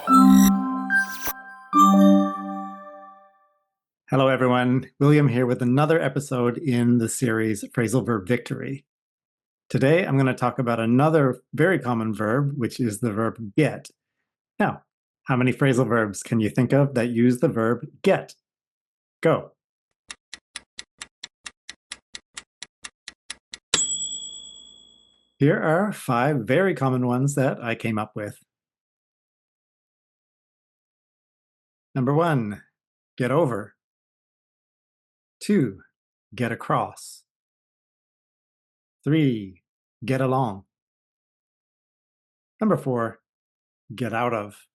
Hello, everyone. William here with another episode in the series Phrasal Verb Victory. Today, I'm going to talk about another very common verb, which is the verb get. Now, how many phrasal verbs can you think of that use the verb get? Go. Here are 5 very common ones that I came up with. Number 1, get over. 2, get across. 3, get along. Number 4, get out of.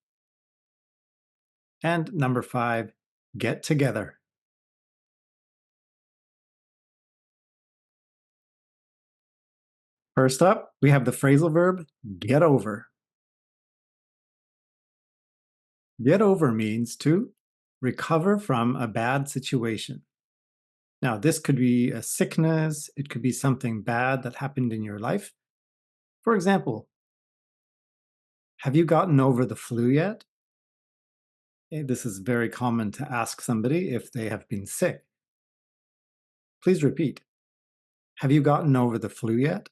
And number 5, get together. First up, we have the phrasal verb get over. Get over means to recover from a bad situation. Now, this could be a sickness, it could be something bad that happened in your life. For example, have you gotten over the flu yet? This is very common to ask somebody if they have been sick. Please repeat. Have you gotten over the flu yet?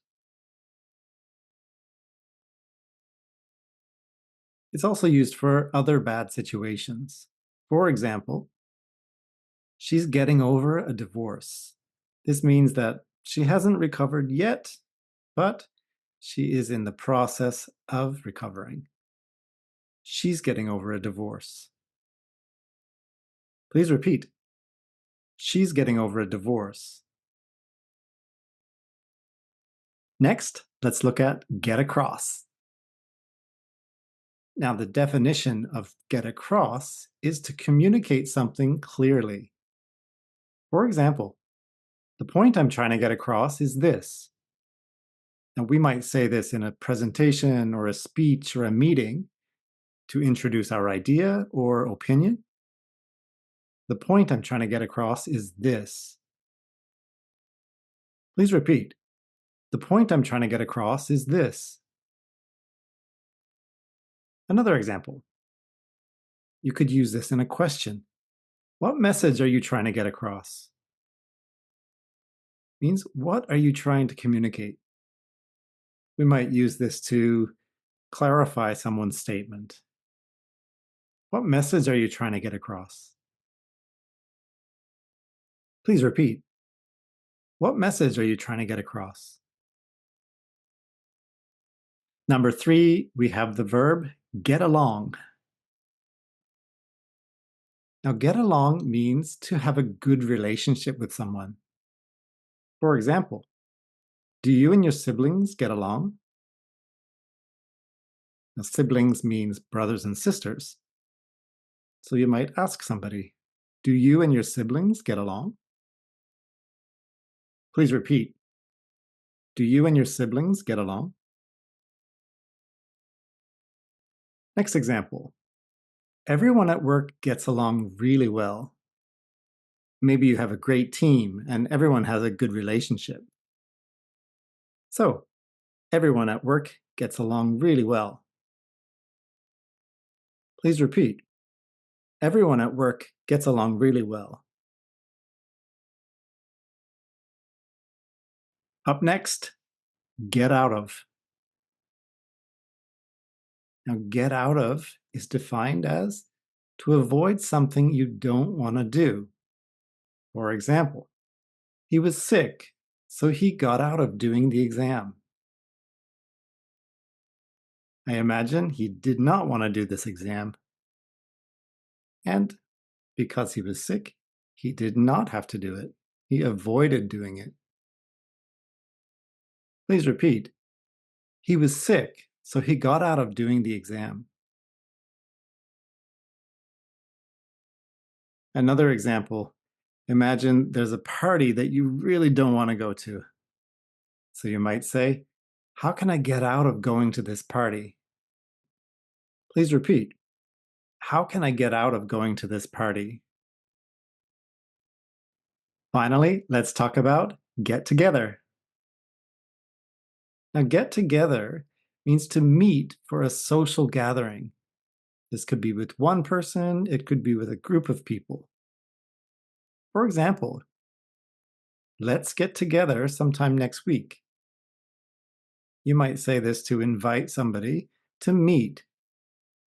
It's also used for other bad situations. For example, she's getting over a divorce. This means that she hasn't recovered yet, but she is in the process of recovering. She's getting over a divorce. Please repeat. She's getting over a divorce. Next, let's look at get across. Now, the definition of get across is to communicate something clearly. For example, the point I'm trying to get across is this. Now, we might say this in a presentation or a speech or a meeting to introduce our idea or opinion. The point I'm trying to get across is this. Please repeat. The point I'm trying to get across is this. Another example. You could use this in a question. What message are you trying to get across? Means what are you trying to communicate? We might use this to clarify someone's statement. What message are you trying to get across? Please repeat. What message are you trying to get across? Number 3, we have the verb get along. Now, get along means to have a good relationship with someone. For example, do you and your siblings get along? Now, siblings means brothers and sisters. So you might ask somebody, do you and your siblings get along? Please repeat. Do you and your siblings get along? Next example. Everyone at work gets along really well. Maybe you have a great team and everyone has a good relationship. So, everyone at work gets along really well. Please repeat. Everyone at work gets along really well. Up next, get out of. Now, get out of is defined as to avoid something you don't want to do. For example, he was sick, so he got out of doing the exam. I imagine he did not want to do this exam. And because he was sick, he did not have to do it. He avoided doing it. Please repeat. He was sick, so he got out of doing the exam. Another example, imagine there's a party that you really don't want to go to. So you might say, how can I get out of going to this party? Please repeat. How can I get out of going to this party? Finally, let's talk about get together. Now, get together means to meet for a social gathering. This could be with one person, it could be with a group of people. For example, let's get together sometime next week. You might say this to invite somebody to meet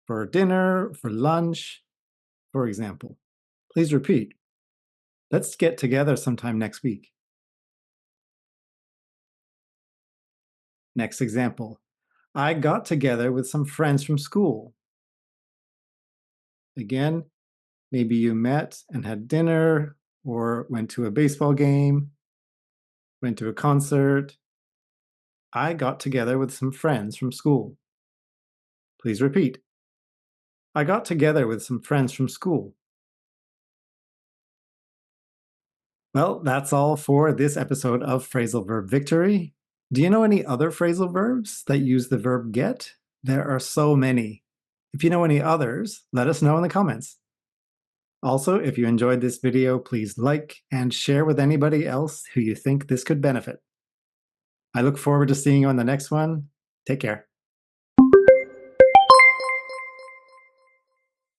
for dinner, for lunch, for example. Please repeat. Let's get together sometime next week. Next example. I got together with some friends from school. Again, maybe you met and had dinner or went to a baseball game, went to a concert. I got together with some friends from school. Please repeat. I got together with some friends from school. Well, that's all for this episode of Phrasal Verb Victory. Do you know any other phrasal verbs that use the verb get? There are so many. If you know any others, let us know in the comments. Also, if you enjoyed this video, please like and share with anybody else who you think this could benefit. I look forward to seeing you on the next one. Take care.